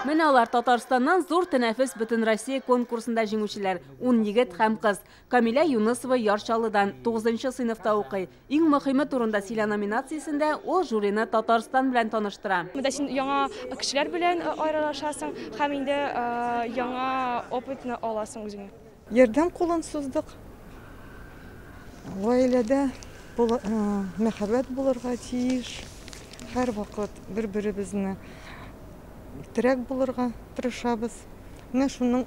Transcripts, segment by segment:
Менә алар Татарстаннан зур тәнәфес бөтен Россия конкурсында җиңүчеләр. 10 егет һәм кыз. Камиля Юнысова Ярчалыдан 9-нчы сыйныфта укый. Иң мөһиме турында сөйлә номинациясендә ул жюрины Татарстан белән таныштыра. Монда син яңа кешеләр белән аерылышасың һәм инде яңа опытны аласың үзеңә. Ярдәм кулын суздык. Гаиләдә мәхәббәт булырга тиеш. Һәр вакыт бер-беребезне терәк булырга тырышабыз. Менә шуның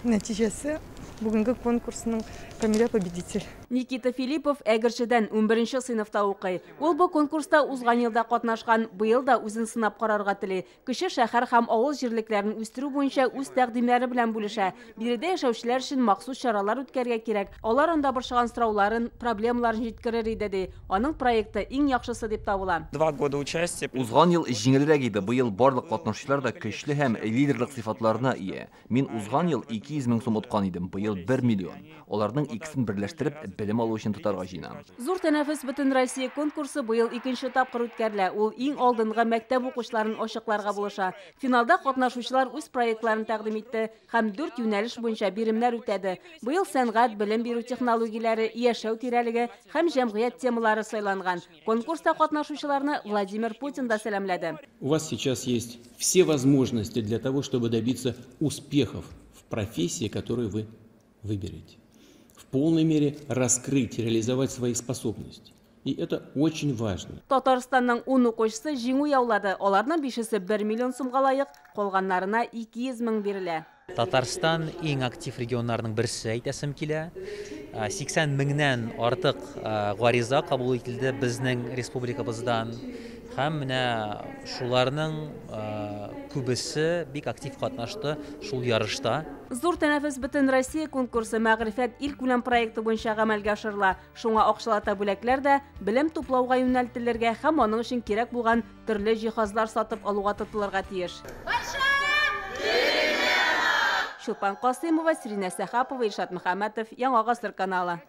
нәтиҗәсе бүгенге конкурсның Камиля победитель. Никита Филиппов Әгерчедән 11-нче сыйныфта укый. Ул бу конкурста узган елда катнашкан, быел да үзен сынап карарга тели. Кеше шәһәр һәм авыл җирлекләрен үстерү буенча үз тәкъдимнәре белән бүлешә. Биредә яшәүчеләр өчен махсус чаралар үткәрергә кирәк. Алар анда борчыган сорауларын, проблемаларын җиткерер иде ди. Аның проекты иң яхшысы дип табыла. 2 года участия. Узган ел җиңелрәк иде, быел барлык катнашучылар да көчле һәм лидерлык сыйфатларына ия. Мин узган ел 200 мең сум откан идем, быел 1 миллион. Аларның икесен берләштереп белем алу өчен тотарга җыенам. Зур тәнәфес бөтен Россия конкурсы быел 2-нче тапкыр үткәрелә. Ул иң алдынгы мәктәп укучыларын ачыкларга булыша. Финалда катнашучылар үз проектларын тәкъдим итте һәм 4 юнәлеш буенча биремнәр үтәде. Быел сәнгать, белем бирү технологияләре, яшәү тирәлеге һәм җәмгыять темалары сайланган. Конкурста катнашучыларны Владимир Путин да сәламләде. У вас сейчас есть все возможности для того, чтобы добиться успехов в профессии, которую вы выберете. В полной мере раскрыть, реализовать свои способности. И это очень важно. Татарстанның 10 укучысы җиңү яулады. Аларның 5-се 1 миллион сумга лаек, калганнарына 200 мең бирелә. Татарстан иң актив регионнарның берсе әйтәсем килә. 80 меңнән артык гариза кабул ителде безнең республикабыздан. Һәм менә шуларның күбесе бик актив катнашты шул ярышта. Зур тәнәфес бөтен Россия конкурсы мәгърифәт ил күләм проекты буенча гамәлгә ашырыла. Шуңа акчалата бүләкләр дә белем туплауга юнәлтелергә һәм аның өчен кирәк булган төрле җиһазлар сатып алуга тотылырга тиеш. Шулпан Касыймова, Сиринә Сәхапова, Илшат Мөхәммәтов, Яңа Гасыр каналы.